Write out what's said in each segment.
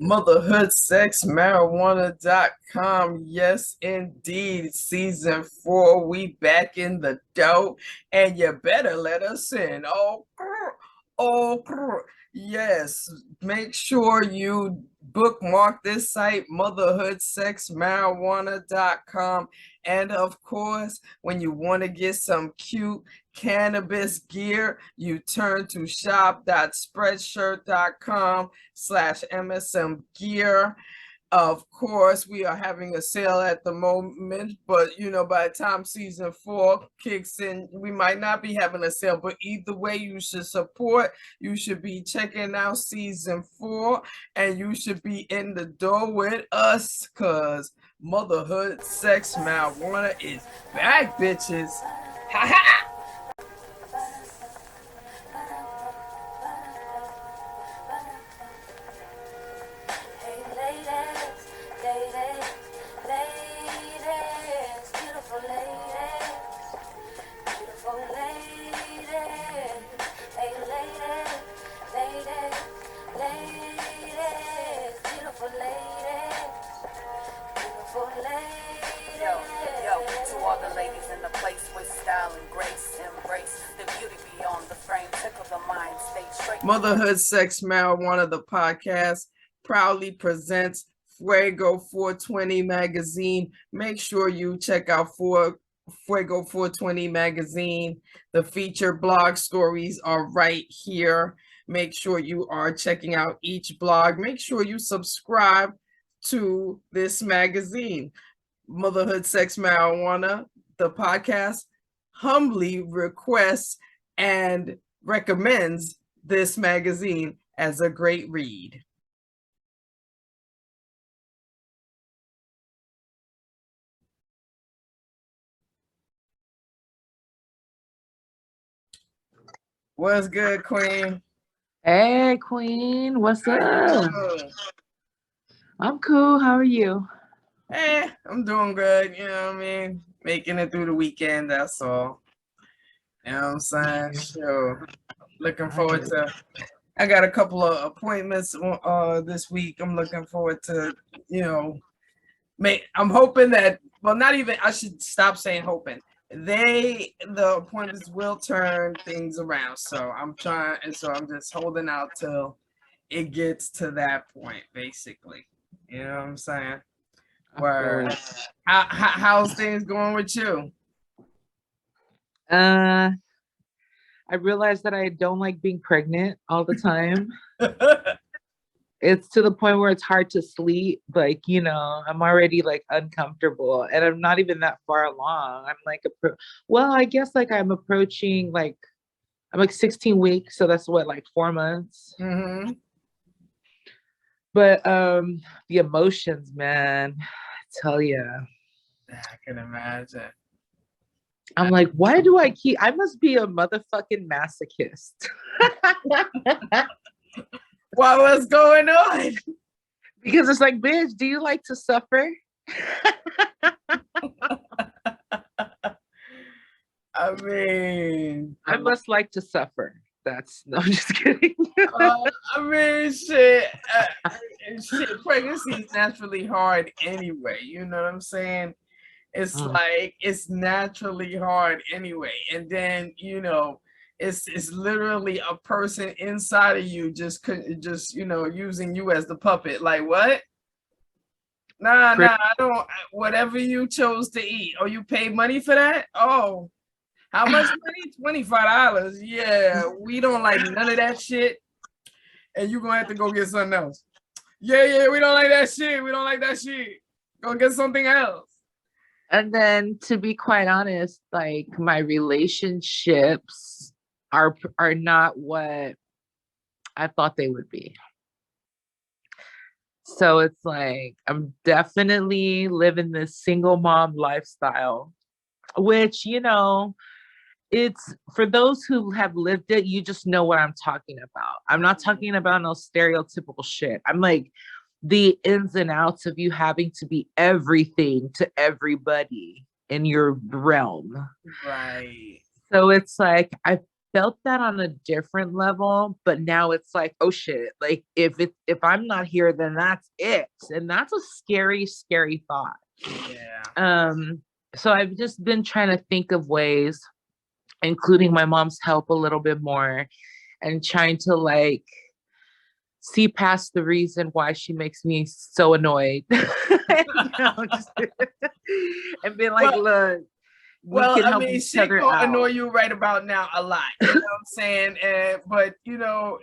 Motherhoodsexmarijuana.com. Yes, indeed. Season 4. We back in the dough, and you better let us in. Oh, yes. Make sure you bookmark this site, motherhoodsexmarijuana.com. And of course, when you want to get some cute cannabis gear, you turn to shop.spreadshirt.com/MSM gear. Of course, we are having a sale at the moment, but by the time season 4 kicks in, we might not be having a sale. But either way, you should support. You should be checking out season 4, and you should be in the door with us, cause motherhood, sex, marijuana is back, bitches. Ha ha! Motherhood, Sex, Marijuana, the podcast proudly presents Fuego 420 magazine. Make sure you check out Fuego 420 magazine. The featured blog stories are right here. Make sure you are checking out each blog. Make sure you subscribe to this magazine. Motherhood, Sex, Marijuana, the podcast humbly requests and recommends this magazine as a great read. What's good, Queen? Hey, Queen. What's up? I'm cool. How are you? I'm doing good. You know what I mean? Making it through the weekend, that's all. You know what I'm saying? Sure. Looking forward to. I got a couple of appointments this week. I'm looking forward to, I'm hoping that, well, not even, I should stop saying hoping. The appointments will turn things around. So I'm just holding out till it gets to that point, basically. You know what I'm saying? Where how's things going with you? I realized that I don't like being pregnant all the time. It's to the point where it's hard to sleep. Like, I'm already like uncomfortable, and I'm not even that far along. I'm like, I guess like I'm approaching I'm like 16 weeks. So that's what, like 4 months. Mm-hmm. But the emotions, man, I tell you. I can imagine. I'm like, why do I must be a motherfucking masochist. What's going on? Because it's like, bitch, do you like to suffer? I mean, I must like to suffer. No, I'm just kidding. I mean, shit, pregnancy is naturally hard anyway. You know what I'm saying? It's like, it's naturally hard anyway. And then, it's literally a person inside of you just using you as the puppet. Like, what? Nah, I don't. Whatever you chose to eat. Oh, you paid money for that? Oh, how much money? $25. Yeah, we don't like none of that shit. And you're gonna have to go get something else. Yeah, we don't like that shit. We don't like that shit. Go get something else. And then, to be quite honest, like, my relationships are not what I thought they would be. So it's like, I'm definitely living this single mom lifestyle, which, it's for those who have lived it, you just know what I'm talking about. I'm not talking about no stereotypical shit. I'm like, the ins and outs of you having to be everything to everybody in your realm. Right. So it's like, I felt that on a different level, but now it's like, oh shit, like if I'm not here, then that's it. And that's a scary, scary thought. Yeah. So I've just been trying to think of ways, including my mom's help a little bit more, and trying to like see past the reason why she makes me so annoyed. Just, and be like, Well, look, we well, can I help mean, each shit other gonna annoy out. you right about now a lot. You know what I'm saying? But you know,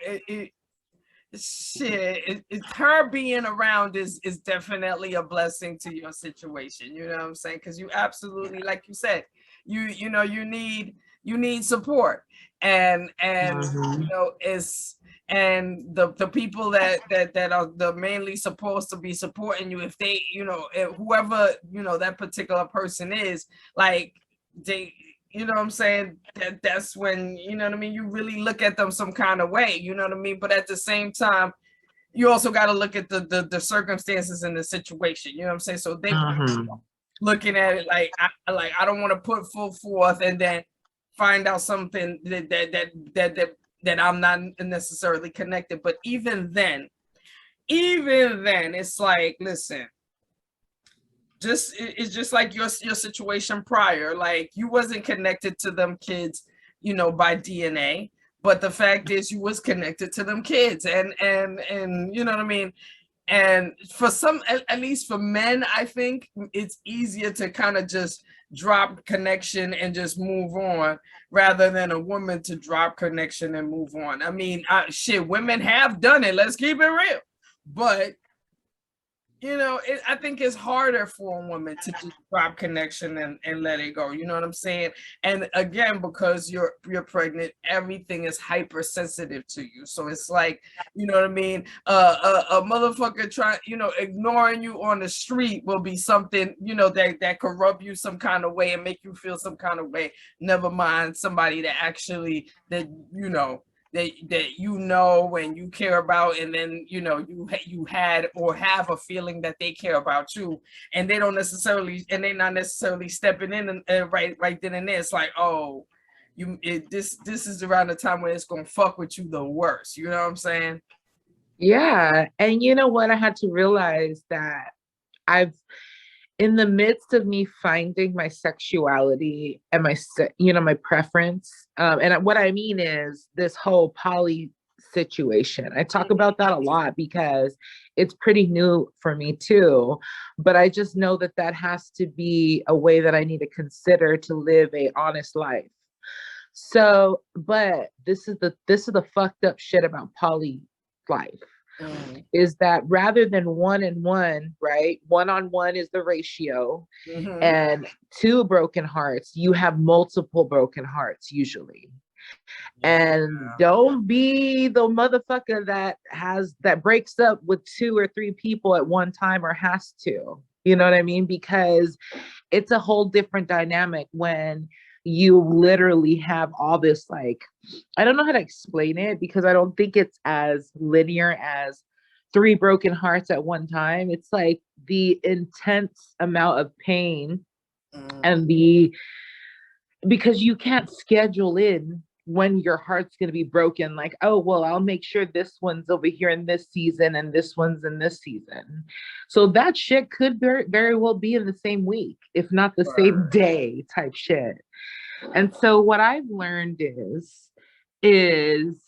her being around is definitely a blessing to your situation. You know what I'm saying? Because you absolutely, like you said, you know you need support, and you know it's and the people that are the mainly supposed to be supporting you, if they, you know, if whoever, you know, that particular person is, like they, you know what I'm saying, that's when, you know what I mean, you really look at them some kind of way, you know what I mean. But at the same time, you also got to look at the circumstances and the situation, you know what I'm saying. So they looking at it like I don't want to put full forth and then find out something that I'm not necessarily connected. But even then it's like, listen, just it's just like your situation prior, like you wasn't connected to them kids, you know, by DNA, but the fact is you was connected to them kids, and you know what I mean. And for some, at least for men, I think it's easier to kind of just drop connection and just move on, rather than a woman to drop connection and move on. I mean, shit, women have done it, let's keep it real, but you know, I think it's harder for a woman to just drop connection and let it go. You know what I'm saying? And again, because you're pregnant, everything is hypersensitive to you. So it's like, you know what I mean? A motherfucker trying, you know, ignoring you on the street will be something, you know, that could rub you some kind of way and make you feel some kind of way. Never mind somebody that actually, that, you know, that you know and you care about, and then you know you had or have a feeling that they care about you, and they don't necessarily, and they're not necessarily stepping in and right then and there. It's like, oh, this is around the time when it's gonna fuck with you the worst. You know what I'm saying? Yeah. And you know what? I had to realize that I've, in the midst of me finding my sexuality and my, you know, my preference, and what I mean is this whole poly situation. I talk about that a lot because it's pretty new for me too. But I just know that that has to be a way that I need to consider to live a honest life. So, but this is the fucked up shit about poly life. Is that rather than one and one, right? One on one is the ratio, and two broken hearts, you have multiple broken hearts usually. And don't be the motherfucker that breaks up with two or three people at one time or has to. You know what I mean? Because it's a whole different dynamic when you literally have all this, like, I don't know how to explain it because I don't think it's as linear as three broken hearts at one time. It's like the intense amount of pain and because you can't schedule in when your heart's going to be broken, like, oh well, I'll make sure this one's over here in this season and this one's in this season. So that shit could very well be in the same week, if not the same day type shit. And so what I've learned is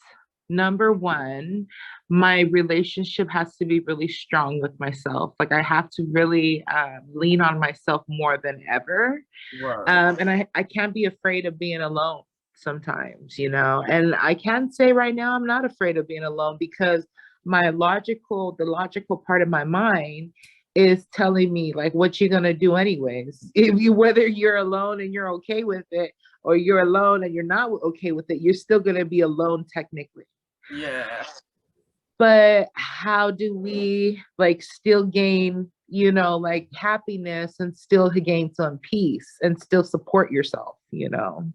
number one, my relationship has to be really strong with myself. Like I have to really lean on myself more than ever. And I can't be afraid of being alone sometimes, you know. And I can say right now I'm not afraid of being alone because the logical part of my mind is telling me like what you're gonna do anyways. If you, whether you're alone and you're okay with it, or you're alone and you're not okay with it, you're still gonna be alone technically. Yeah. But how do we like still gain, you know, like happiness and still gain some peace and still support yourself, you know?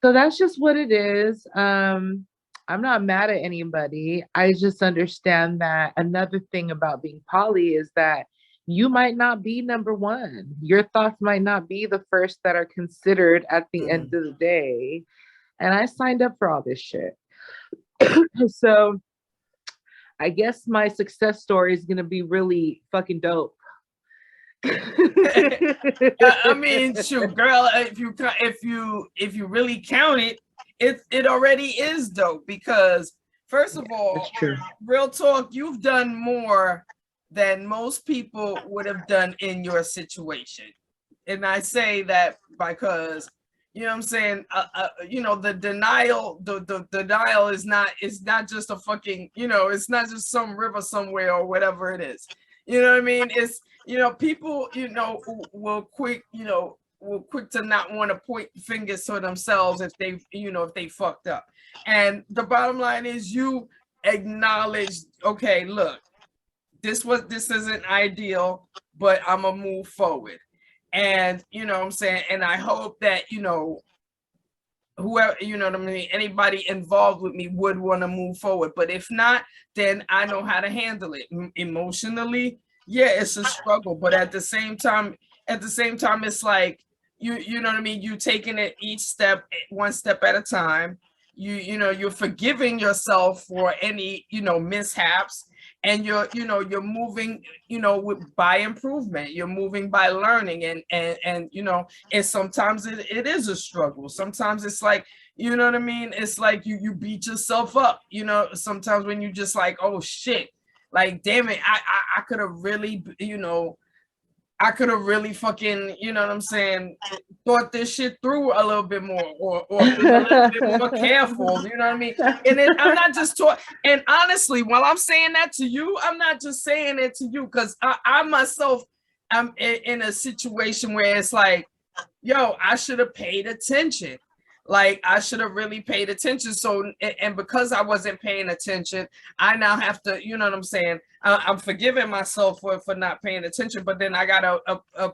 So that's just what it is. I'm not mad at anybody. I just understand that another thing about being poly is that you might not be number one. Your thoughts might not be the first that are considered at the end of the day. And I signed up for all this shit. So I guess my success story is gonna be really fucking dope. I mean, shoot, girl, if you really count it, it already is dope because first of all, That's true. real talk, you've done more than most people would have done in your situation. And I say that because you know what I'm saying, you know, the denial, the denial is not just a fucking, you know, it's not just some river somewhere or whatever it is. You know what I mean? It's, you know, people, you know, will quick to not want to point fingers to themselves if they, you know, if they fucked up. And the bottom line is you acknowledge, okay, look, this isn't ideal, but I'm gonna move forward. And you know what I'm saying, and I hope that, you know, whoever, you know what I mean, anybody involved with me would want to move forward. But if not, then I know how to handle it emotionally. Yeah, it's a struggle, but at the same time, it's like you know what I mean, you taking it each step, one step at a time. You know, you're forgiving yourself for any, you know, mishaps, and you're, you know, you're moving, you know, by improvement. You're moving by learning, and you know, and sometimes it is a struggle. Sometimes it's like, you know what I mean, it's like you beat yourself up, you know, sometimes when you just like, oh shit, like damn it, I could have really, you know, I could have really fucking, you know what I'm saying, thought this shit through a little bit more, or been a little bit more careful, you know what I mean? And then I'm not just talking, and honestly, while I'm saying that to you, I'm not just saying it to you because I myself, I'm in a situation where it's like, yo, I should have paid attention. Like I should have really paid attention. So, and because I wasn't paying attention, I now have to, you know what I'm saying? I'm forgiving myself for not paying attention, but then I gotta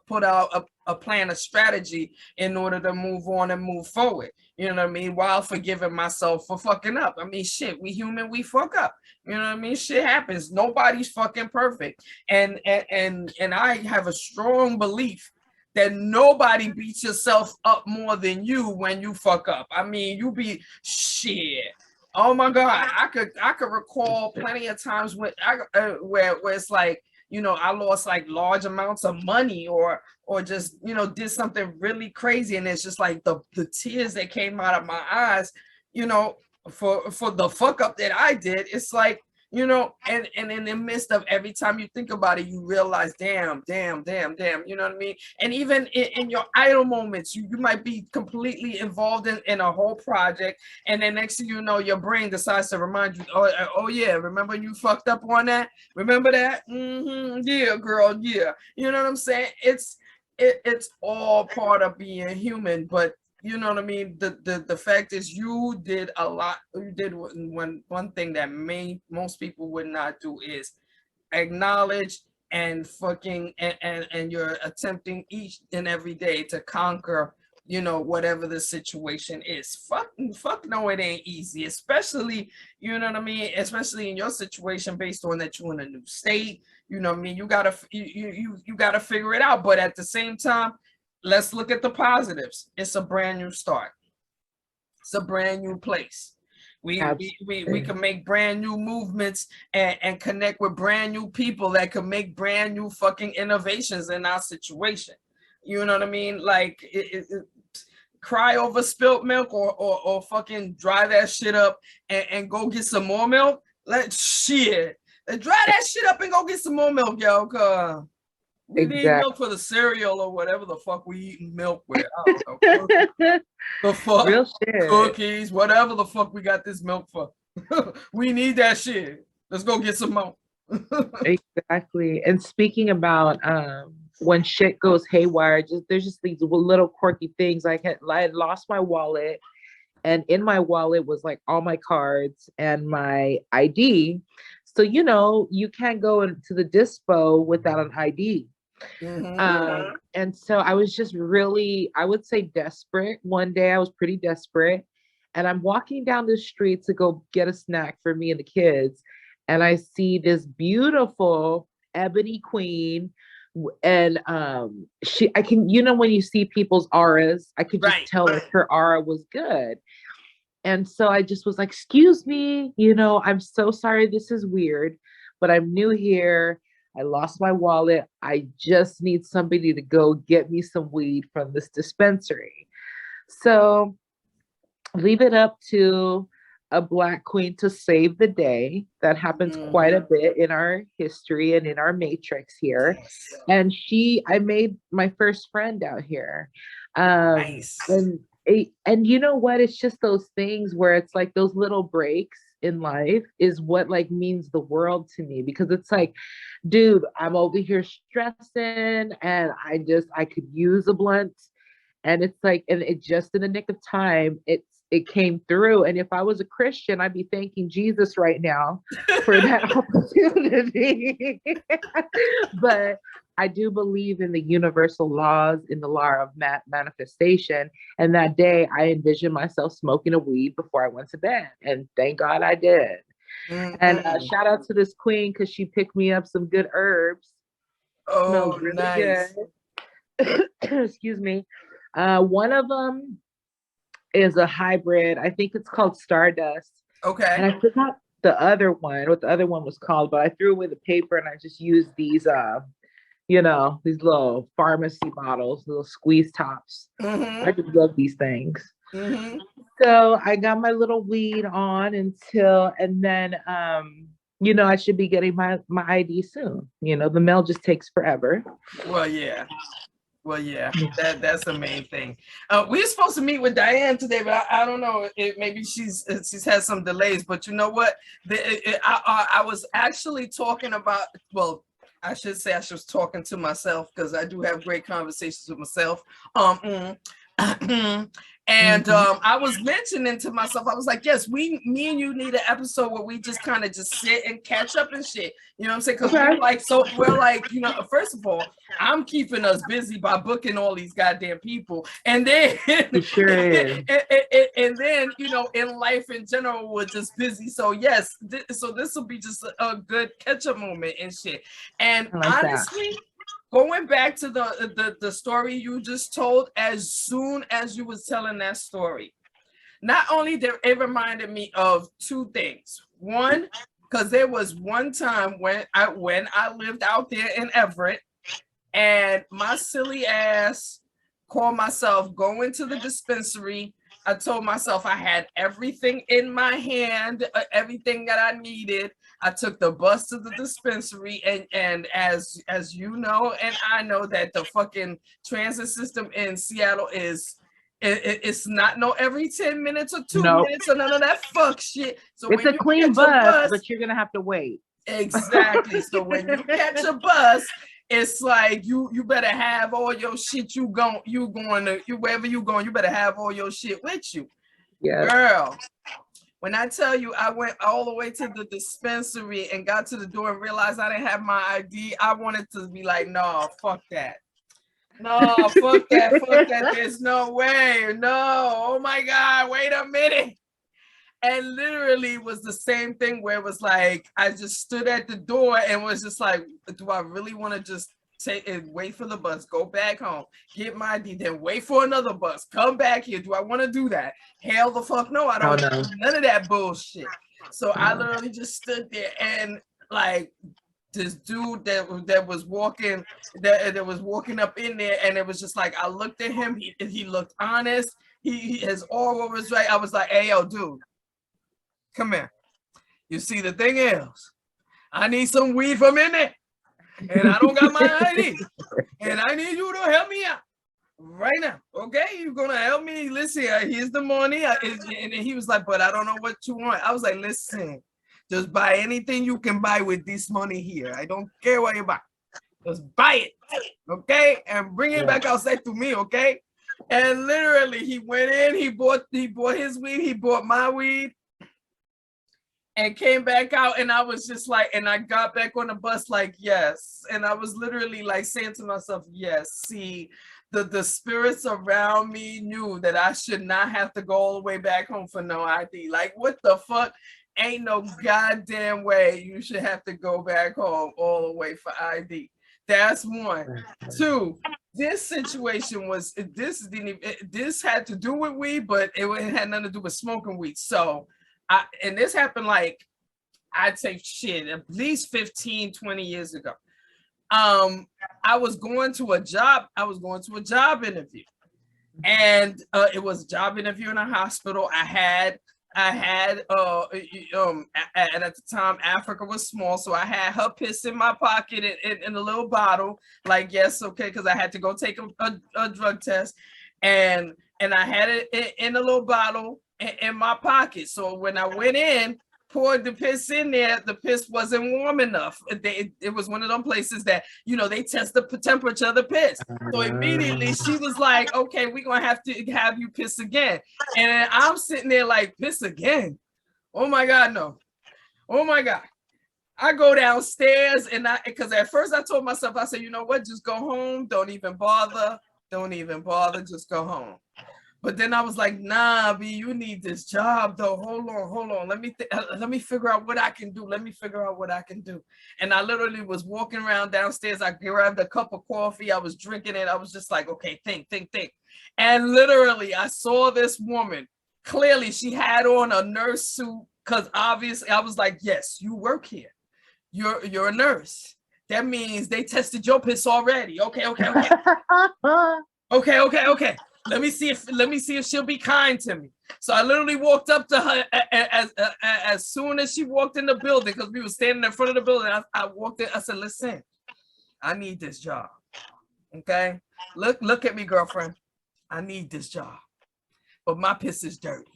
put out a plan, a strategy in order to move on and move forward. You know what I mean? While forgiving myself for fucking up. I mean, shit, we human, we fuck up. You know what I mean? Shit happens. Nobody's fucking perfect. And I have a strong belief that nobody beats yourself up more than you when you fuck up. I mean, you be shit. Oh my God, I could recall plenty of times when where it's like, you know, I lost like large amounts of money or just, you know, did something really crazy, and it's just like the tears that came out of my eyes, you know, for the fuck up that I did. It's like, you know, and in the midst of every time you think about it, you realize, damn, you know what I mean? And even in your idle moments, you might be completely involved in a whole project, and then next thing you know, your brain decides to remind you, oh yeah, remember you fucked up on that? Remember that? Yeah, girl, yeah. You know what I'm saying? It's all part of being human, but you know what I mean? The fact is you did a lot. You did one thing that most people would not do is acknowledge and fucking and you're attempting each and every day to conquer, you know, whatever the situation is. Fuck no, it ain't easy, especially, you know what I mean, especially in your situation based on that you're in a new state. You know what I mean? You gotta you gotta figure it out. But at the same time, let's look at the positives. It's a brand new start. It's a brand new place. We can make brand new movements and connect with brand new people that can make brand new fucking innovations in our situation. You know what I mean? Like cry over spilt milk or fucking dry that shit up and go get some more milk. Let shit. Dry that shit up and go get some more milk, yo. Cause we need milk for the cereal or whatever the fuck we eating milk with. I don't know. The fuck, real shit. Cookies, whatever the fuck we got this milk for. We need that shit. Let's go get some milk. Exactly. And speaking about when shit goes haywire, there's just these little quirky things. I had lost my wallet, and in my wallet was like all my cards and my ID. So you know, you can't go into the dispo without an ID. And so I was just really, I would say, desperate. One day I was pretty desperate, and I'm walking down the street to go get a snack for me and the kids, and I see this beautiful ebony queen, and I can, you know, when you see people's auras, I could just tell that her aura was good. And so I just was like, excuse me, you know, I'm so sorry. This is weird, but I'm new here. I lost my wallet. I just need somebody to go get me some weed from this dispensary. So leave it up to a Black queen to save the day. That happens quite a bit in our history and in our matrix here. Yes. And I made my first friend out here. Nice. And you know what? It's just those things where it's like those little breaks in life is what like means the world to me, because it's like, dude, I'm over here stressing and I could use a blunt. And it's like, and it just in the nick of time, it came through. And if I was a Christian, I'd be thanking Jesus right now for that opportunity. But I do believe in the universal laws, in the law of manifestation. And that day I envisioned myself smoking a weed before I went to bed. And thank God I did. And shout out to this queen because she picked me up some good herbs. Oh, Smells really nice. good. Excuse me. One of them is a hybrid. I think it's called Stardust. Okay. And I forgot what the other one was called, but I threw away the paper and I just used these these little pharmacy bottles, little squeeze tops. I just love these things. So I got my little weed on and then I should be getting my ID soon. The mail just takes forever. Well, yeah. That's the main thing. We're supposed to meet with Diane today, but I don't know. Maybe she's had some delays. But you know what? I was actually talking about. Well, I should say I was talking to myself because I do have great conversations with myself. And I was mentioning to myself, I was like, yes, me and you need an episode where we just kind of just sit and catch up and shit. You know what I'm saying? Because we're like, first of all, I'm keeping us busy by booking all these goddamn people. And then, sure and then, in life in general, we're just busy. So yes, so this will be just a good catch up moment and shit. And honestly, going back to the story you just told, as soon as you was telling that story, not only did it reminded me of two things. One, because there was one time when I lived out there in Everett, and my silly ass called myself going to the dispensary. I told myself I had everything in my hand, everything that I needed. I took the bus to the dispensary, and as you know, and I know that the fucking transit system in Seattle it's not every 10 minutes or 2 minutes or none of that fuck shit. So it's a clean bus, but you're gonna have to wait. Exactly. So when you catch a bus, it's like you better have all your shit. Wherever you going, you better have all your shit with you. Yeah. Girl, when I tell you I went all the way to the dispensary and got to the door and realized I didn't have my ID, I wanted to be like, no, fuck that. No, fuck that. There's no way. No. Oh my God, wait a minute. And literally was the same thing where it was like, I just stood at the door and was just like, do I really want to just take and wait for the bus, go back home, get my ID, then wait for another bus, come back here? Do I want to do that? Hell the fuck no, I don't know. None of that bullshit. So I literally just stood there and like this dude that was walking up in there, and it was just like, I looked at him, he looked honest, his aura was right. I was like, hey yo, dude, come here. You see, the thing is, I need some weed from in there, and I don't got my ID, and I need you to help me out right now. Okay, you're gonna help me. Listen, here's the money. And he was like, but I don't know what you want. I was like, listen, just buy anything you can buy with this money here. I don't care what you buy. Just buy it, okay, and bring it back outside to me, okay? And literally, he went in, he bought his weed, he bought my weed, and came back out, and I was just like, and I got back on the bus like, yes. And I was literally like saying to myself, yes, see, the spirits around me knew that I should not have to go all the way back home for no ID. Like, what the fuck? Ain't no goddamn way you should have to go back home all the way for ID. That's one. Two, this situation was this had to do with weed, but it had nothing to do with smoking weed. So and this happened like, I'd say shit, at least 15, 20 years ago. I was going to a job interview, and it was a job interview in a hospital. And at the time Africa was small, so I had her piss in my pocket in a little bottle, like, yes, okay, because I had to go take a drug test, and I had it in a little bottle in my pocket. So when I went in, poured the piss in there, the piss wasn't warm enough. It was one of them places that, they test the temperature of the piss. So immediately she was like, okay, we're going to have you piss again. And I'm sitting there like, piss again? Oh my God, no. Oh my God. I go downstairs because at first I told myself, I said, you know what, just go home. Don't even bother. Just go home. But then I was like, nah, B, you need this job though. Hold on. Let me figure out what I can do. And I literally was walking around downstairs. I grabbed a cup of coffee. I was drinking it. I was just like, okay, think. And literally I saw this woman. Clearly she had on a nurse suit, because obviously I was like, yes, you work here. You're a nurse. That means they tested your piss already. Okay. Okay. Let me see if she'll be kind to me. So I literally walked up to her as soon as she walked in the building, because we were standing in front of the building. I walked in. I said, listen, I need this job. Okay, look at me, girlfriend. I need this job, but my piss is dirty.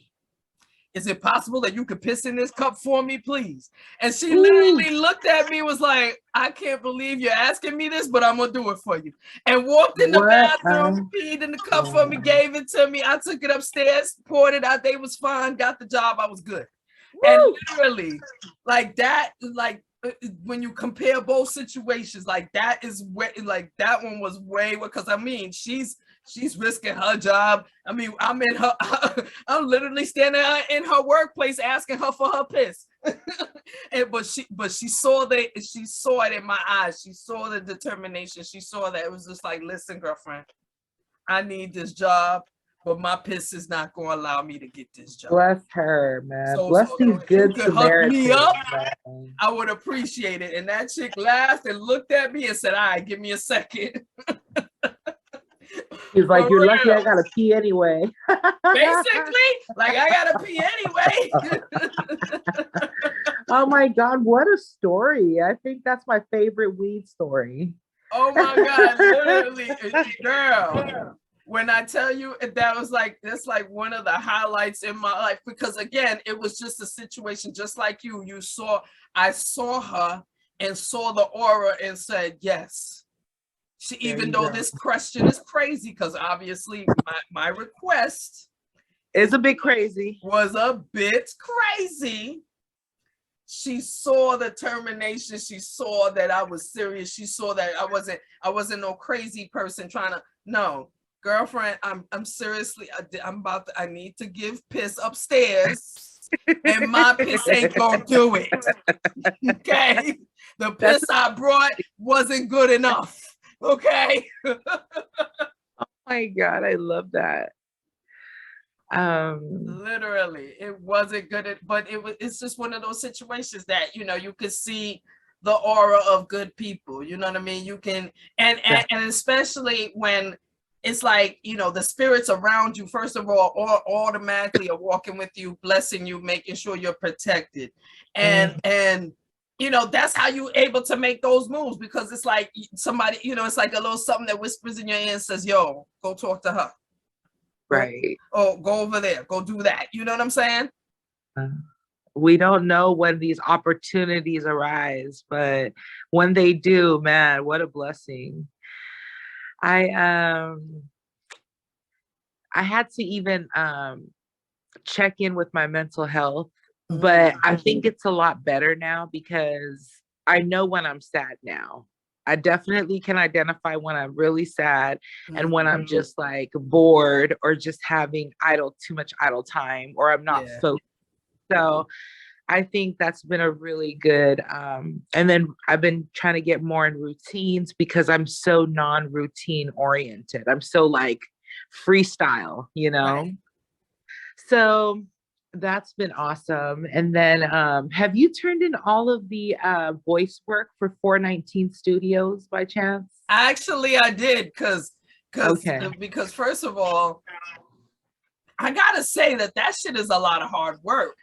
Is it possible that you could piss in this cup for me, please? And she literally looked at me, was like, I can't believe you're asking me this, but I'm gonna do it for you. And walked in the bathroom, peed in the cup for me, gave it to me. I took it upstairs, poured it out. They was fine, got the job. I was good. And literally, like that, like when you compare both situations, like that is where, like that one was way, because I mean, she's risking her job. I mean, I'm literally standing in her workplace asking her for her piss. but she saw it in my eyes. She saw the determination. She saw that it was just like, listen, girlfriend, I need this job, but my piss is not going to allow me to get this job. Bless her, man. Bless these good Samaritans. I would appreciate it. And that chick laughed and looked at me and said, all right, give me a second. He's like, you're lucky I gotta pee anyway. Basically, like, I gotta pee anyway. Oh my God, what a story. I think that's my favorite weed story. Oh my God, literally, girl. When I tell you, that's like one of the highlights in my life, because again, it was just a situation just like you. I saw her and saw the aura and said, yes. Even though this question is crazy, because obviously my request is a bit crazy. Was a bit crazy. She saw the determination. She saw that I was serious. She saw that I wasn't no crazy person trying to. No, girlfriend, I'm seriously. I need to give piss upstairs, and my piss ain't gonna do it. Okay, the piss I brought wasn't good enough. Okay. Oh my God, I love that. Literally, it wasn't good, but it's just one of those situations that, you could see the aura of good people. You know what I mean? You can, and especially when it's like, the spirits around you, first of all, automatically are walking with you, blessing you, making sure you're protected. And that's how you're able to make those moves, because it's like somebody, it's like a little something that whispers in your ear and says, yo, go talk to her. Right. Oh, go over there, go do that. You know what I'm saying? We don't know when these opportunities arise, but when they do, man, what a blessing. I had to even check in with my mental health. But I think it's a lot better now, because I know when I'm sad now. I definitely can identify when I'm really sad and when I'm just like bored or just having too much idle time, or I'm not focused. So I think that's been a really good and then I've been trying to get more in routines because I'm so non-routine oriented. I'm so like freestyle, you know? Right. So that's been awesome. And then have you turned in all of the voice work for 419 Studios by chance? Actually, I did Okay. because first of all, I gotta say that shit is a lot of hard work.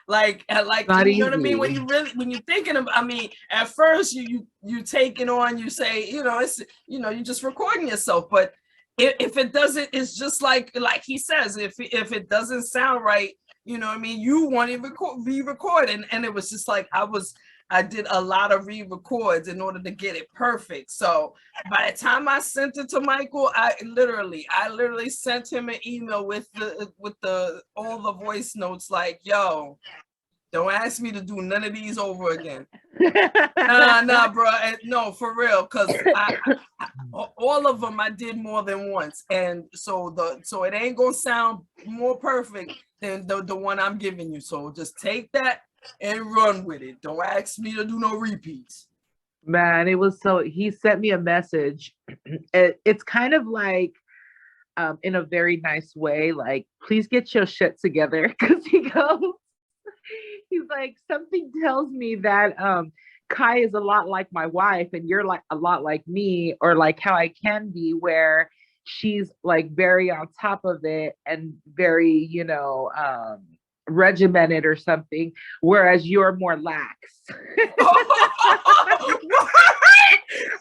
Like Not you know what I mean? easy. When you're thinking of, I mean, at first you take it on, you say, it's, you're just recording yourself, but if it doesn't, it's just like he says, if it doesn't sound right, you know what I mean, you want to re-record, and it was just like I did a lot of re-records in order to get it perfect. So by the time I sent it to Michael, I literally sent him an email with the all the voice notes, like, yo, don't ask me to do none of these over again. Nah, bro. No, for real. Because all of them I did more than once. And so it ain't going to sound more perfect than the one I'm giving you. So just take that and run with it. Don't ask me to do no repeats. Man, he sent me a message. It's kind of like in a very nice way, like, please get your shit together. Because he's like, something tells me that Kai is a lot like my wife, and you're like a lot like me, or like how I can be, where she's like very on top of it and very, regimented or something, whereas you're more lax. What?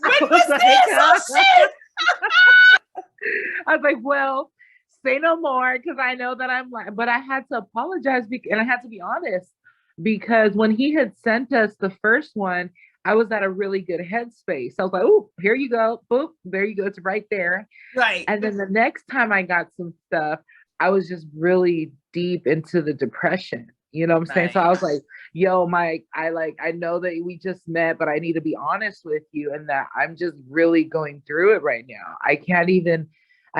When was like, this? Oh shit! I was like, well, say no more, because I know that I'm like, but I had to apologize and I had to be honest, because when he had sent us the first one, I was at a really good headspace. I was like, oh, here you go. Boop, there you go. It's right there. Right. And then the next time I got some stuff, I was just really deep into the depression. You know what I'm saying? Right. So I was like, yo, Mike, I know that we just met, but I need to be honest with you, and that I'm just really going through it right now. I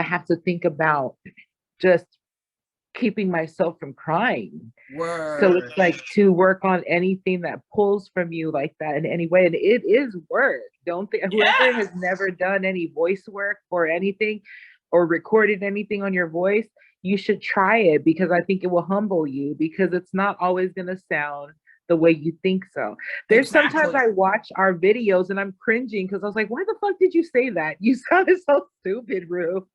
have to think about just keeping myself from crying. Word. So it's like to work on anything that pulls from you like that in any way. And it is work. Don't think whoever has never done any voice work or anything or recorded anything on your voice, you should try it, because I think it will humble you, because it's not always going to sound the way you think so. There's sometimes I watch our videos and I'm cringing because I was like, why the fuck did you say that? You sounded so stupid, Rue.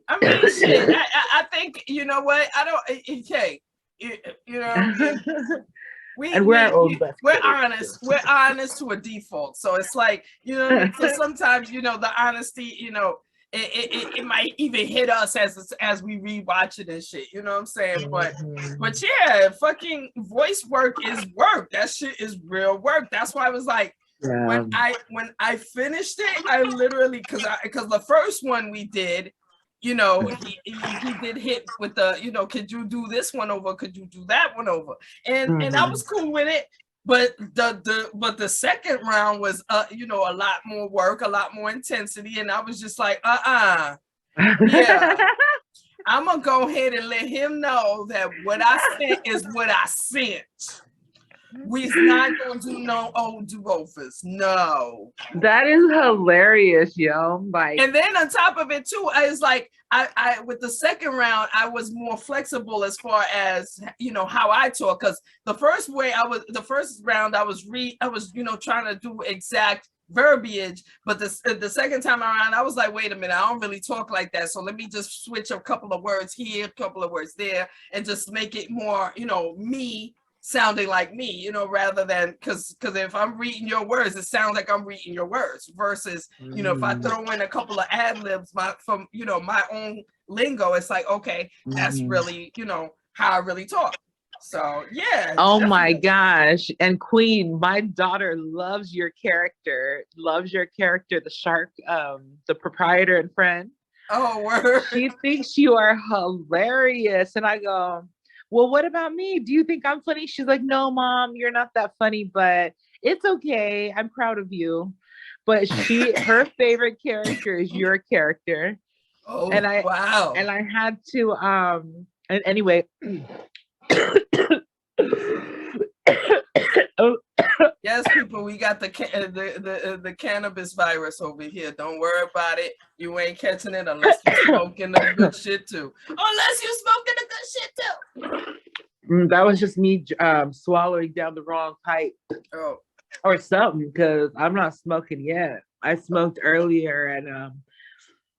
I mean, shit. I think, you know what? I don't. Okay, you know, we're honest. We're honest to a default. So it's like, you know what I mean? So sometimes, the honesty, it might even hit us as we rewatch it and shit. You know what I'm saying? But yeah, fucking voice work is work. That shit is real work. That's why I was like, when I finished it, I literally, because the first one we did, he did hit with the, could you do this one over? Could you do that one over? And I was cool with it. But the second round was a lot more work, a lot more intensity, and I was just like, yeah, I'm gonna go ahead and let him know that what I sent is what I sent. We's not gonna do no old do-overs. No. That is hilarious, yo. Like, and then on top of it too, I was like, I with the second round, I was more flexible as far as how I talk, because the first round I was trying to do exact verbiage, but the second time around I was like, wait a minute, I don't really talk like that, so let me just switch a couple of words here, a couple of words there, and just make it more me sounding like me, rather than because if I'm reading your words, it sounds like I'm reading your words, versus if I throw in a couple of ad libs from my own lingo, it's like, okay, that's really how I really talk. So yeah. Oh my gosh. And Queen, my daughter loves your character, the shark, the proprietor and friend. Oh, word. She thinks you are hilarious. And I go, well, what about me? Do you think I'm funny? She's like, no, Mom, you're not that funny, but it's okay. I'm proud of you. But her favorite character is your character. Oh, and wow. And I had to, and anyway, Oh, Yes, people, we got the cannabis virus over here. Don't worry about it. You ain't catching it unless you smoking the good shit too. Unless you smoking the good shit too. that was just me swallowing down the wrong pipe Oh, or something because I'm not smoking yet. I smoked earlier and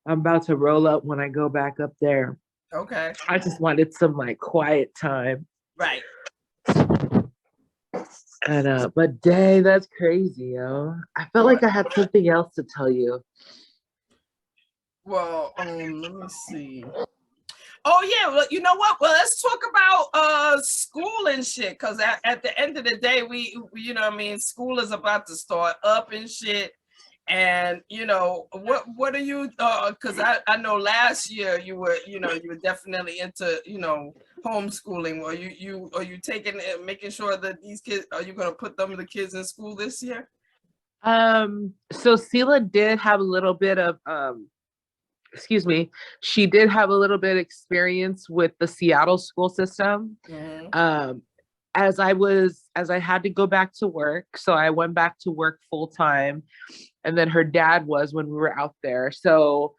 I'm about to roll up when I go back up there. okay. I just wanted some like quiet time. Right. And but dang, that's crazy, yo. I felt like What? I had something else to tell you. Well, let me see. Oh yeah, well, you know what? Well, let's talk about school and shit. Cause at the end of the day, we you know what I mean, school is about to start up and shit. And you know, what are you cause I know last year you were, you know, you were definitely into, you know, homeschooling. Are you taking making sure that these kids, are you gonna put them the kids in school this year? So Sela did have a little bit of excuse me, she did have a little bit of experience with the Seattle school system. Mm-hmm. As I had to go back to work, so I went back to work full time, and then her dad was when we were out there. So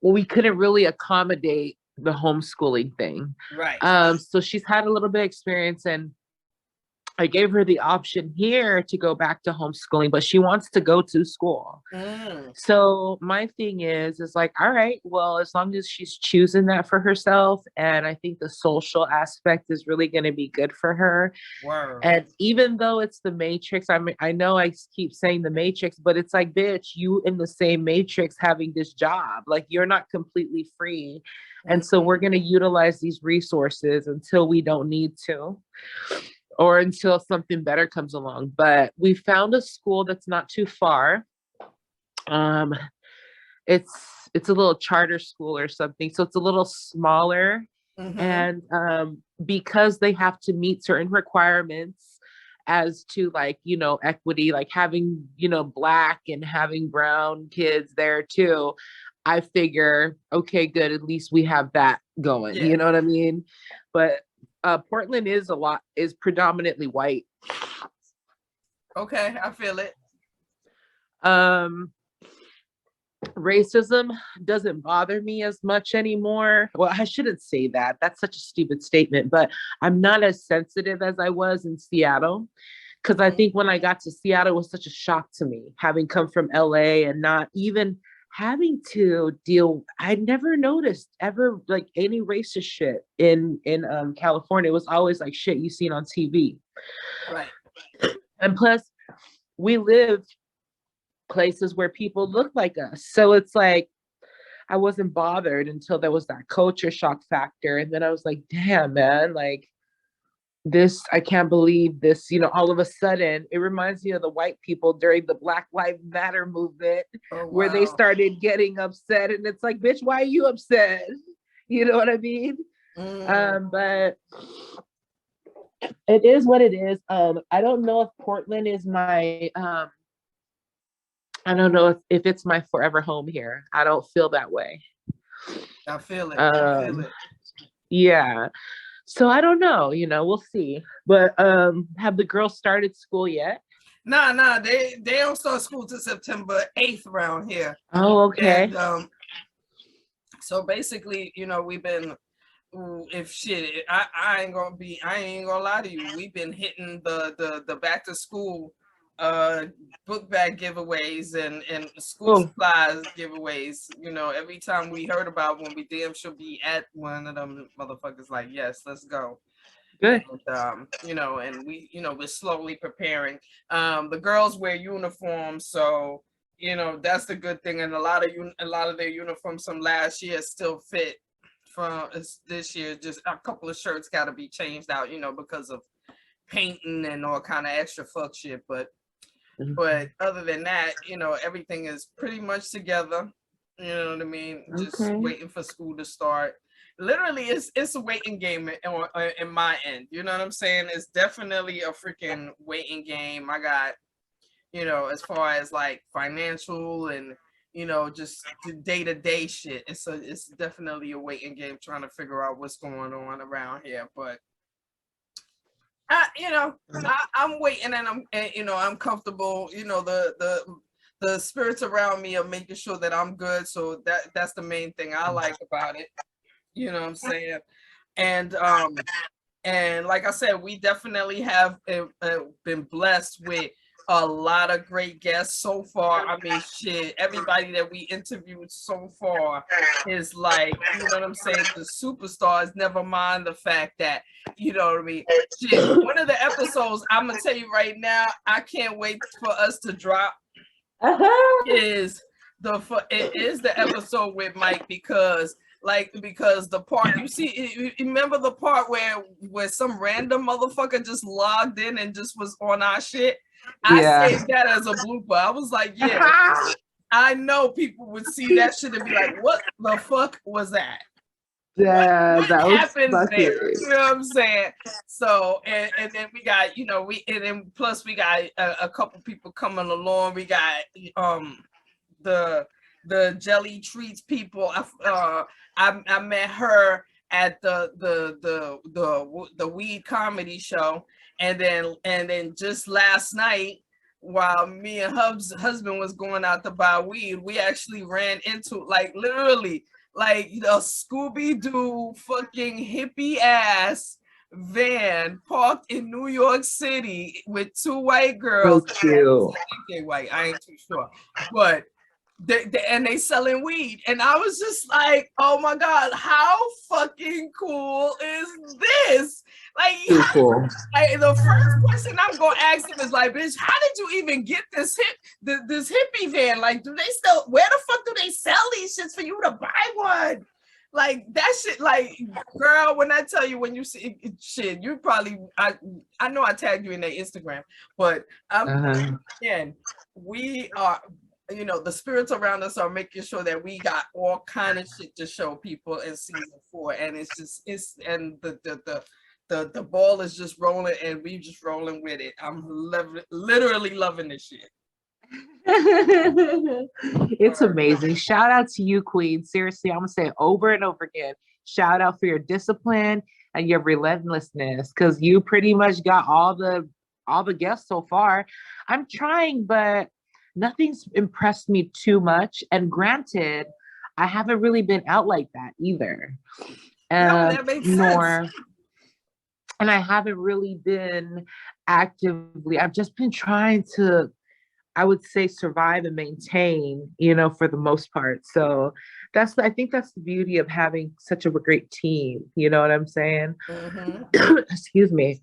we couldn't really accommodate the homeschooling thing. Right. So she's had a little bit of experience, and I gave her the option here to go back to homeschooling, but she wants to go to school. Mm. So my thing is like, all right, well, as long as she's choosing that for herself, and I think the social aspect is really going to be good for her. Word. And even though it's the Matrix, I mean, I know I keep saying the Matrix, but it's like, bitch, you in the same Matrix having this job, like you're not completely free. And so we're going to utilize these resources until we don't need to, or until something better comes along. But we found a school that's not too far. Um, it's a little charter school or something, so it's a little smaller. Mm-hmm. And because they have to meet certain requirements as to like, you know, equity, like having, you know, black and having brown kids there too, I figure, okay, good, at least we have that going, Yeah. you know what I mean? But Portland is predominantly white. Okay, I feel it. Um, Racism doesn't bother me as much anymore. Well, I shouldn't say that. That's such a stupid statement, but I'm not as sensitive as I was in Seattle. Because I think when I got to Seattle, it was such a shock to me, having come from LA and not even having to deal. I never noticed ever like any racist shit in California. It was always like shit you seen on TV. Right. And plus, we lived places where people look like us. So it's like I wasn't bothered until there was that culture shock factor. And then I was like, damn, man, like this, I can't believe this, you know, all of a sudden it reminds me of the white people during the Black Lives Matter movement, Oh where they wow. started getting upset. And it's like, bitch, why are you upset? You know what I mean? But it is what it is. I don't know if Portland is my I don't know if it's my forever home here. I don't feel that way. I feel it. I feel it. Yeah. So I don't know, you know, we'll see. But have the girls started school yet? Nah, they don't start school till September 8th around here. Oh, okay. And so basically, you know, we've been, if shit, I ain't gonna lie to you. We've been hitting the back to school book bag giveaways and school supplies giveaways. You know, every time we heard about when we damn should be at one of them motherfuckers, like, yes, let's go. Good. And you know, and we, you know, we're slowly preparing. The girls wear uniforms, so you know that's the good thing. And a lot of their uniforms from last year still fit from this year. Just a couple of shirts got to be changed out, you know, because of painting and all kind of extra fuck shit. But other than that, you know, everything is pretty much together. You know what I mean? Just waiting for school to start. Literally, it's a waiting game in my end. You know what I'm saying? It's definitely a freaking waiting game. I got, you know, as far as like financial and, you know, just the day-to-day shit. It's definitely a waiting game trying to figure out what's going on around here. But I'm waiting, and I'm comfortable. The spirits around me are making sure that I'm good. So that's the main thing I like about it. You know what I'm saying? And like I said, we definitely have been blessed with a lot of great guests so far. I mean, shit, everybody that we interviewed so far is like, you know what I'm saying, the superstars, never mind the fact that, you know what I mean? Shit, one of the episodes, I'm going to tell you right now, I can't wait for us to drop is the episode with Mike, because the part you remember the part where some random motherfucker just logged in and just was on our shit. I saved that as a blooper. I was like, yeah, I know people would see that shit and be like, what the fuck was that? Yeah, what that happened was there? You know what I'm saying? So and then we got, and then plus we got a couple people coming along. We got the jelly treats people. I met her at the weed comedy show, and then just last night, while me and Hub's husband was going out to buy weed, we actually ran into, like, literally, like, a Scooby-Doo fucking hippie ass van parked in New York City with two white girls. So cute. They white, I ain't too sure, but they selling weed, and I was just like, oh my god, how fucking cool is this? Like, cool. Like, the first question I'm gonna ask them is like, bitch, how did you even get this hippie van? Like, where the fuck do they sell these shits for you to buy one? Like, that shit, like, girl, when I tell you, when you see shit, you probably, I know I tagged you in their Instagram, but again, we are, the spirits around us are making sure that we got all kind of shit to show people in season 4, and and the ball is just rolling, and we just rolling with it. I'm literally loving this shit. It's amazing. Shout out to you, Queen. Seriously, I'm gonna say it over and over again. Shout out for your discipline and your relentlessness, because you pretty much got all the guests so far. I'm trying, but nothing's impressed me too much. And granted, I haven't really been out like that either. That makes sense. And I haven't really been actively, I've just been trying to, I would say, survive and maintain, for the most part. So I think that's the beauty of having such a great team. You know what I'm saying? Mm-hmm. Excuse me.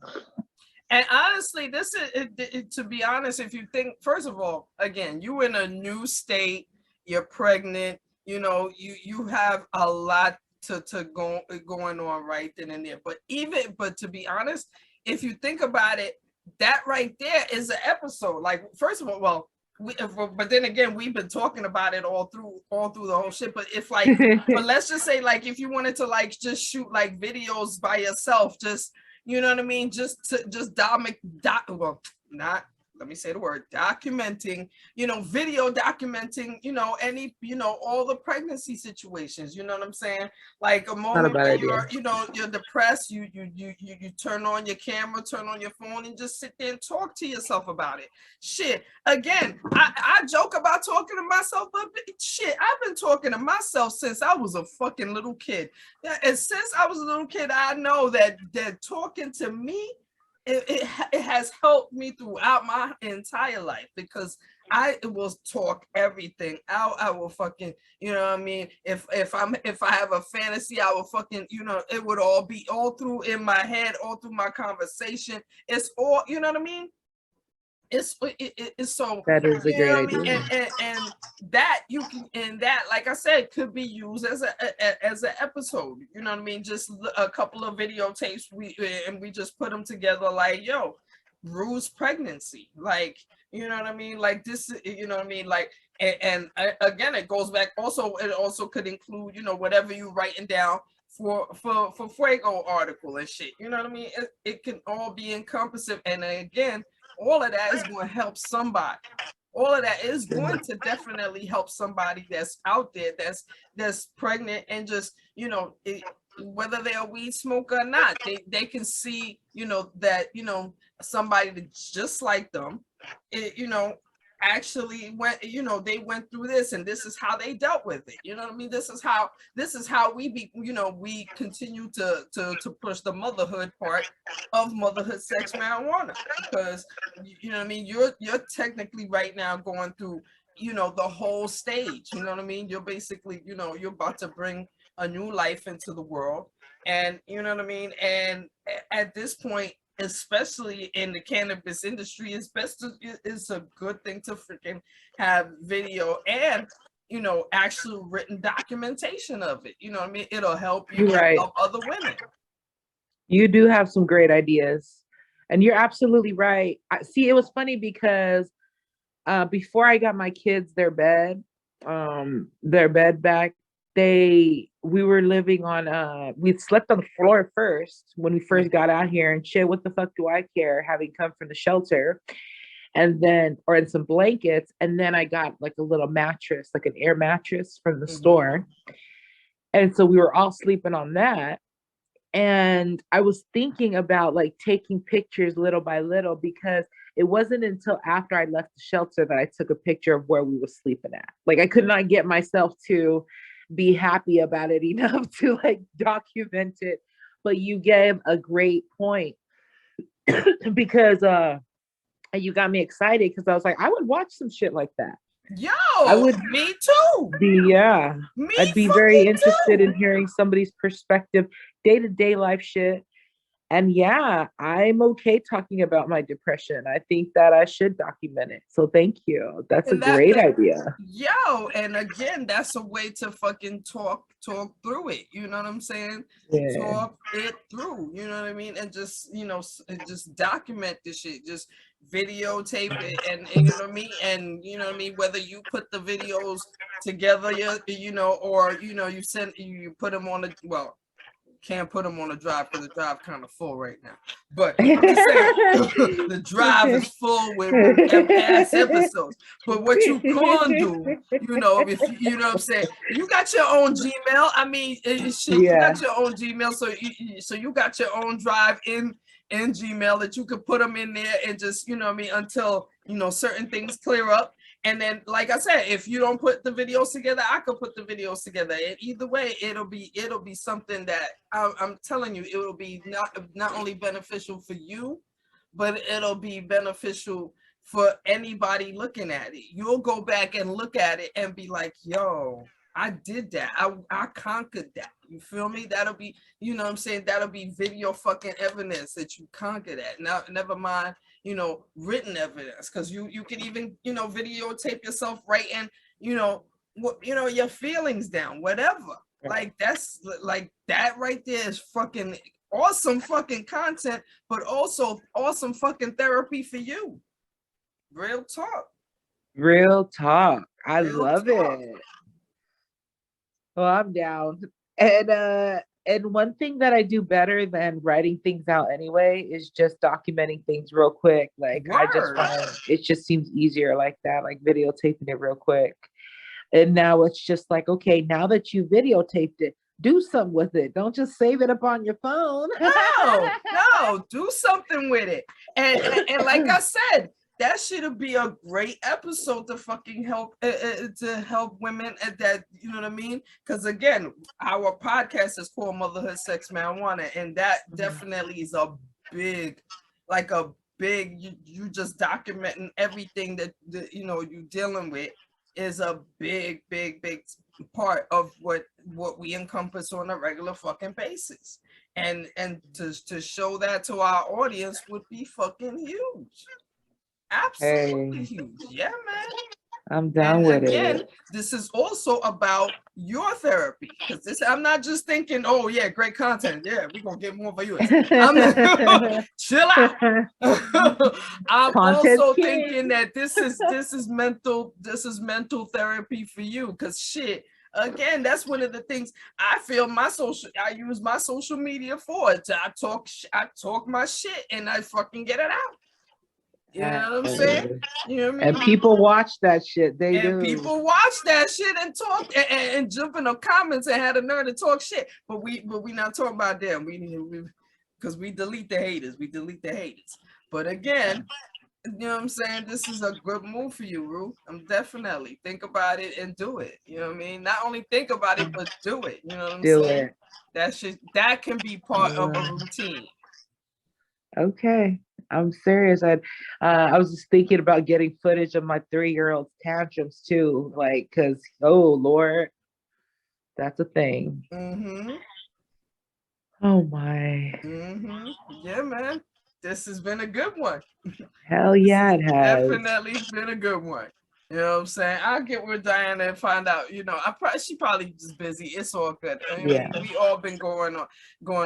And honestly, this is, to be honest, if you think, first of all, again, you in a new state, you're pregnant, you have a lot going on right then and there. But to be honest, if you think about it, that right there is an episode. Like, first of all, well, but then again, we've been talking about it all through the whole shit. But if like, but let's just say, like, if you wanted to, like, just shoot like videos by yourself, just, you know what I mean, let me say the word, documenting, video documenting, any, all the pregnancy situations, you know what I'm saying? Like, a moment where you're depressed, you turn on your camera, turn on your phone, and just sit there and talk to yourself about it. Shit, again, I joke about talking to myself, but shit, I've been talking to myself since I was a fucking little kid. And since I was a little kid, I know that talking to me, it has helped me throughout my entire life, because I will talk everything out. I will fucking, you know what I mean? If I have a fantasy, I will fucking, it would all be all through in my head, all through my conversation. It's all, you know what I mean? It's so, that is a great idea. And that you can, and that, like I said, could be used as an episode. You know what I mean? Just a couple of videotapes, we just put them together. Like, yo, Rue's pregnancy. Like, you know what I mean? Like, this, you know what I mean? Like, and again, it goes back. Also, it also could include, whatever you writing down for Fuego article and shit. You know what I mean? It can all be encompassive, and again, all of that is going to help somebody. All of that is going to definitely help somebody that's out there, that's pregnant, and just, whether they're a weed smoker or not, they can see that, somebody that's just like them, actually went, they went through this, and this is how they dealt with it. You know what I mean? This is how we continue to push the motherhood part of motherhood sex marijuana, because you know what I mean, you're technically right now going through, the whole stage. You know what I mean? You're basically, you're about to bring a new life into the world. And you know what I mean? And at this point, especially in the cannabis industry, it's a good thing to freaking have video and, actual written documentation of it. You know what I mean? It'll help you help other women. You do have some great ideas, and you're absolutely right. See, it was funny because before I got my kids their bed back, we were living on we slept on the floor first when we first got out here, and shit, what the fuck do I care, having come from the shelter, and then, or in some blankets, and then I got like a little mattress, like an air mattress from the store, and so we were all sleeping on that. And I was thinking about like taking pictures little by little, because it wasn't until after I left the shelter that I took a picture of where we were sleeping at. Like, I could not get myself to be happy about it enough to like document it. But you gave a great point because you got me excited, because I was like, I would watch some shit like that. Yo, I would. Me too. I'd be very interested in hearing somebody's perspective, day-to-day life shit. And yeah, I'm okay talking about my depression. I think that I should document it. So thank you. That's a great idea. Yo, and again, that's a way to fucking talk through it. You know what I'm saying? Yeah. Talk it through. You know what I mean? And just, just document this shit. Just videotape it, and you know what I mean? And you know what I mean? Whether you put the videos together, or you put them on can't put them on the drive because the drive kind of full right now. But I'm just saying, the drive is full with past episodes. But what you can do, if you know what I'm saying, you got your own Gmail. I mean, you got your own Gmail, so you got your own drive in Gmail that you could put them in there, and just, until certain things clear up. And then, like I said, if you don't put the videos together, I could put the videos together. And either way, it'll be something that I'm telling you, it will be not only beneficial for you, but it'll be beneficial for anybody looking at it. You'll go back and look at it and be like, yo, I did that. I conquered that. You feel me? That'll be, what I'm saying? That'll be video fucking evidence that you conquered that. Now, never mind, written evidence, because you can even, videotape yourself writing, your feelings down, whatever. Like, that's like that right there is fucking awesome fucking content, but also awesome fucking therapy for you. Real talk. I love it. Well, I'm down. And one thing that I do better than writing things out anyway is just documenting things real quick. Like, I just find it just seems easier like that, like videotaping it real quick. And now it's just like, okay, now that you videotaped it, do something with it. Don't just save it up on your phone. No, do something with it. And like I said, that should be a great episode to fucking help women at that, you know what I mean? Because again, our podcast is called Motherhood Sex Marijuana, and that definitely is a big, you just documenting everything that you're dealing with is a big part of what we encompass on a regular fucking basis. And to show that to our audience would be fucking huge. Absolutely huge. Yeah, man. I'm down with it. This is also about your therapy, because I'm not just thinking, oh yeah, great content. Yeah, we're gonna get more viewers. Chill out. I'm also thinking that this is mental therapy for you, because shit. Again, that's one of the things I feel I use my social media for. I talk my shit and I fucking get it out. You know what I'm saying? You know what I mean? And people watch that shit. People watch that shit and talk and jump in the comments and had a nerve to talk shit. But we not talking about them. because we delete the haters. We delete the haters. But again, you know what I'm saying? This is a good move for you, Rue. I'm definitely think about it and do it. You know what I mean? Not only think about it, but do it. You know what I'm Do saying? it. That can be part of a routine. Okay. I'm serious. I was just thinking about getting footage of my 3-year-old's tantrums too. Like, cause oh Lord, that's a thing. Mm-hmm. Oh my. Mm-hmm. Yeah, man. This has been a good one. Hell This yeah, has it has. definitely been a good one. You know what I'm saying? I'll get with Diana and find out. You know, she probably just busy. It's all good. I mean, Yeah. we all been going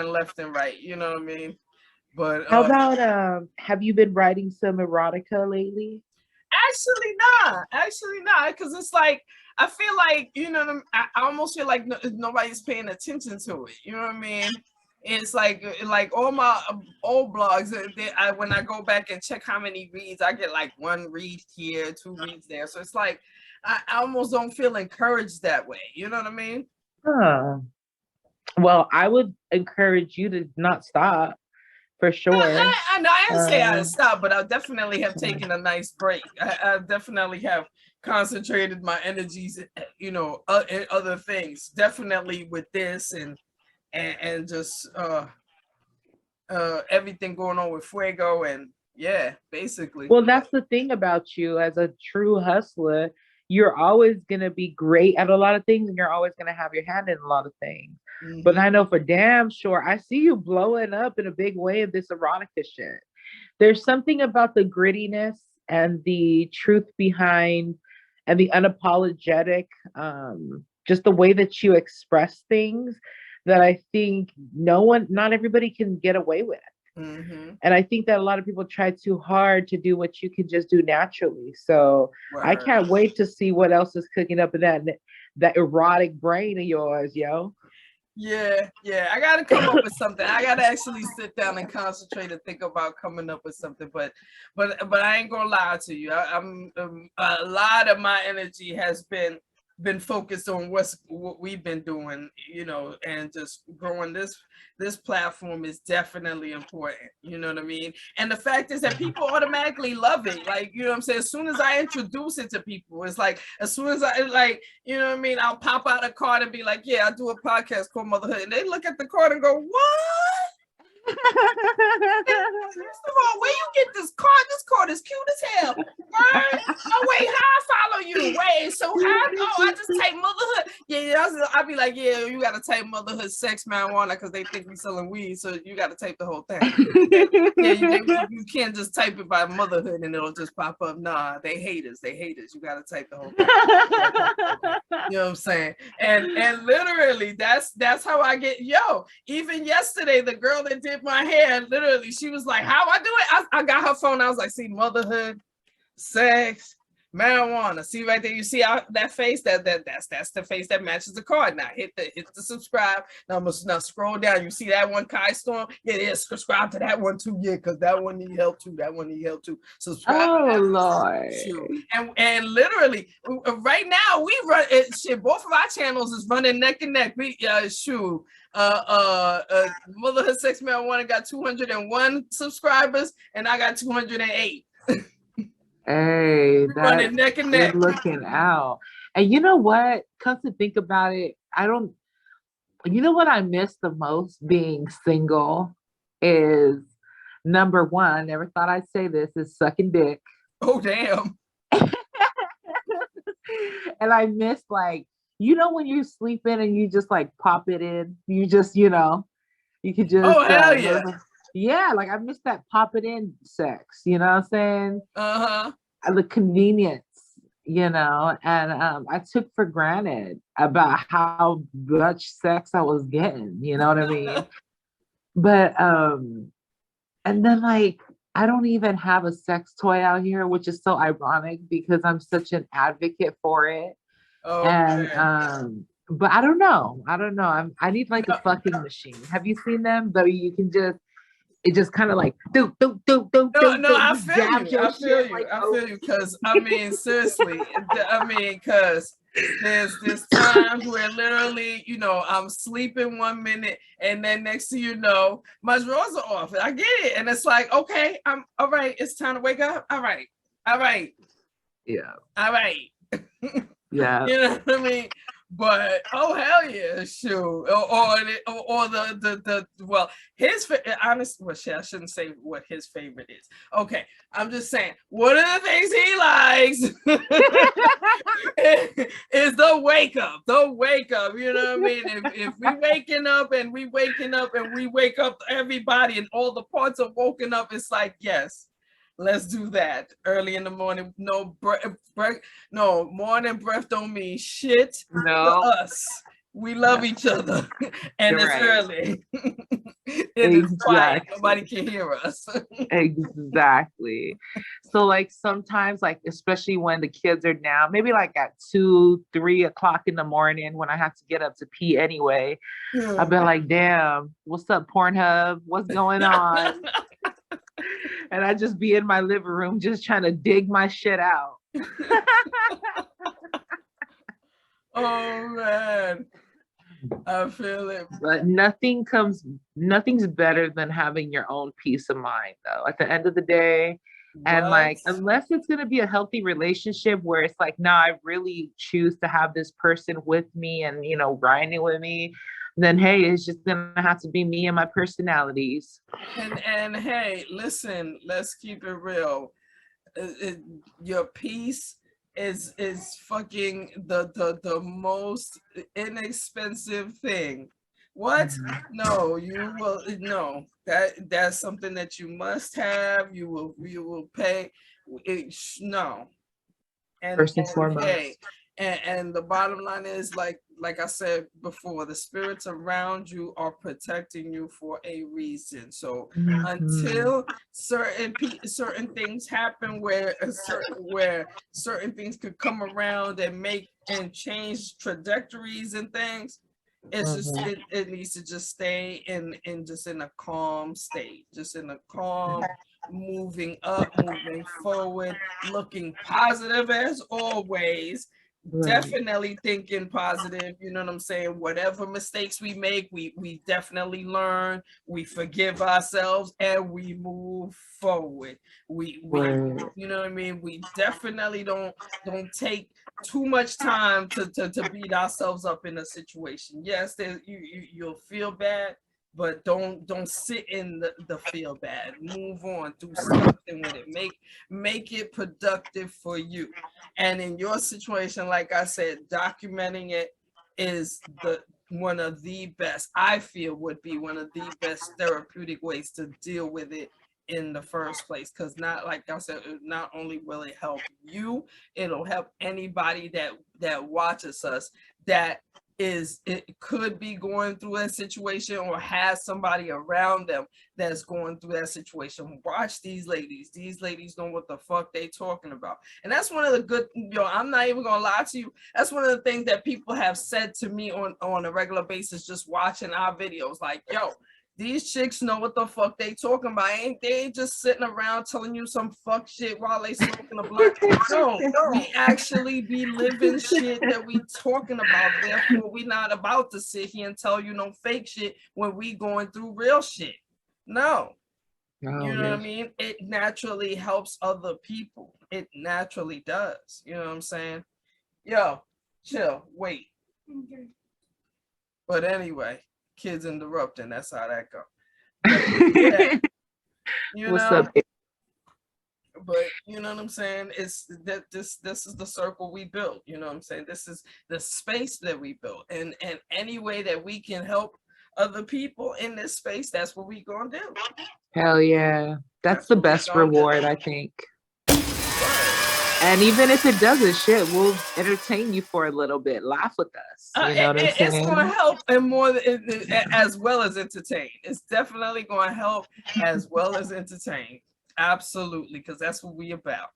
left and right. You know what I mean? But How about have you been writing some erotica lately? actually not, because it's like I feel like I almost feel like nobody's paying attention to it. You know what I mean? It's like all my old blogs. When I go back and check how many reads, I get like 1 read here, 2 reads there. So it's like I almost don't feel encouraged that way. You know what I mean? Huh. Well, I would encourage you to not stop for sure. I know I didn't say I Um, stopped, but I definitely have taken a nice break. I definitely have concentrated my energies, in other things. Definitely with this and just everything going on with Fuego and yeah, basically. well, that's the thing about you as a true hustler. You're always going to be great at a lot of things and you're always going to have your hand in a lot of things. But I Mm-hmm. know for damn sure, I see you blowing up in a big way of this erotica shit. There's something about the grittiness and the truth behind and the unapologetic, just the way that you express things that I think not everybody can get away with. Mm-hmm. And I think that a lot of people try too hard to do what you can just do naturally. So I Word. can't wait to see what else is cooking up in that erotic brain of yours, yo. Yeah, I gotta come up with something. I gotta actually sit down and concentrate and think about coming up with something. But I ain't gonna lie to you. I'm a lot of my energy has been focused on what we've been doing, and just growing this platform is definitely important. You know what I mean? And the fact is that people automatically love it. Like, you know what I'm saying? As soon as I introduce it to people, it's like as soon as I like, you know what I mean? I'll pop out a card and be like, yeah, I do a podcast called Motherhood. And they look at the card and go, what? First of all, where you get this card? This card is cute as hell. Right? Oh, wait, how I follow you? Wait, so how? Oh, I just type motherhood. Yeah, I'll be like, yeah, you got to type motherhood sex marijuana because they think we selling weed. So you got to type the whole thing. Yeah, you can't just type it by motherhood and it'll just pop up. Nah, they haters. You got to type the whole thing. You know what I'm saying? And literally that's how I get. Even yesterday, the girl that did my hair, literally, she was like, how I do it? I got her phone. I was like, see, motherhood, sex, marijuana. See right there, you see that face? That's the face that matches the card. Now hit the subscribe. Now scroll down. You see that one, Kai Storm? Yeah, subscribe to that one too. Yeah, because that one need help too. Subscribe to that Lord. shoot. And literally right now we run it. Shit, both of our channels is running neck and neck. We Motherhood Sex Marijuana got 201 subscribers, and I got 208. Hey, Running that's neck and good neck. looking out. And you know what? Come to think about it, you know what I miss the most being single is number one, never thought I'd say this, is sucking dick. Oh, damn. And I miss when you're sleeping and you just like pop it in, you just, you could just, oh, hell yeah. Yeah, like I miss that pop it in sex, you know what I'm saying? Uh-huh. The convenience, and I took for granted about how much sex I was getting, you know what I mean? But and then I don't even have a sex toy out here, which is so ironic because I'm such an advocate for it. Oh, And man. but I don't know. I need like a fucking machine. Have you seen them? Though you can just kind of like do. No, I feel you. I feel you. Because I mean, seriously, because There's times where literally, you know, I'm sleeping 1 minute and then next thing you know, my drawers are off. I get it. And it's like, okay, I'm all right. It's time to wake up. All right. All right. Yeah. All right. Yeah. You know what I mean? But oh hell yeah, shoot. Or the well, his honest, well shit, I shouldn't say what his favorite is. Okay, I'm just saying one of the things he likes is the wake up. The wake up. You know what I mean? If we waking up and we wake up everybody and all the parts are woken up, it's like, yes. Let's do that early in the morning. No no morning breath don't mean shit to us. We love each other, and it's early. It is quiet. Nobody can hear us. Exactly. So like sometimes, like especially when the kids are down, maybe like at 2, 3 o'clock in the morning when I have to get up to pee anyway, I've been like, damn, what's up, Pornhub? What's going on? And I just be in my living room just trying to dig my shit out. Oh man, I feel it. But nothing's better than having your own peace of mind though at the end of the day. And like, unless it's going to be a healthy relationship where it's like, no, I really choose to have this person with me and, you know, grinding with me, then hey, it's just gonna have to be me and my personalities. And hey, listen, let's keep it real. Your peace is fucking the most inexpensive thing. What? No, you will no. That's something that you must have. You will pay. No. And first and foremost. Hey, and the bottom line is like I said before, the spirits around you are protecting you for a reason. So until certain things happen where certain things could come around and make and change trajectories and things, it's just it needs to just stay in a calm state, just in a calm, moving up, moving forward, looking positive as always. Definitely thinking positive, you know what I'm saying? Whatever mistakes we make, we definitely learn, we forgive ourselves, and we move forward. We you know what I mean? We definitely don't take too much time to beat ourselves up in a situation. Yes, you'll feel bad, but don't sit in the feel bad. Move on, do something with it. Make it productive for you. And in your situation, like I said, documenting it is one of the best, I feel would be one of the best therapeutic ways to deal with it in the first place. Because not, like I said, not only will it help you, it'll help anybody that watches us that it could be going through that situation or has somebody around them that's going through that situation. Watch these ladies. These ladies know what the fuck they talking about. And that's one of the good, I'm not even gonna lie to you. That's one of the things that people have said to me on a regular basis, just watching our videos. Like, yo, these chicks know what the fuck they talking about. They ain't just sitting around telling you some fuck shit while they smoking a blunt. No, we actually be living shit that we talking about. Therefore, we not about to sit here and tell you no fake shit when we going through real shit. No. You know what I mean? It naturally helps other people. It naturally does. You know what I'm saying? Yo, chill, wait. Okay. But anyway, kids interrupting, that's how that go. Yeah, what's up? But you know what I'm saying? It's that this is the circle we built. You know what I'm saying? This is the space that we built, and any way that we can help other people in this space, that's what we gonna do. Hell yeah, that's the best reward, I think. And even if it doesn't, shit, we'll entertain you for a little bit. Laugh with us. You know what I'm saying? It's going to help and more as well as entertain. It's definitely going to help as well as entertain. Absolutely, because that's what we about.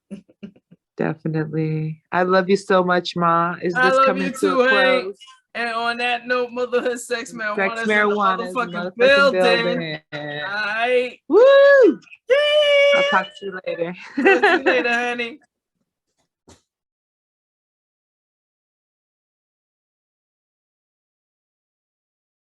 Definitely. I love you so much, Ma. Is this coming to a close? And on that note, motherhood, sex, marijuana is motherfucking building. All right. Woo! Yay! I'll talk to you later. Talk to you later, honey.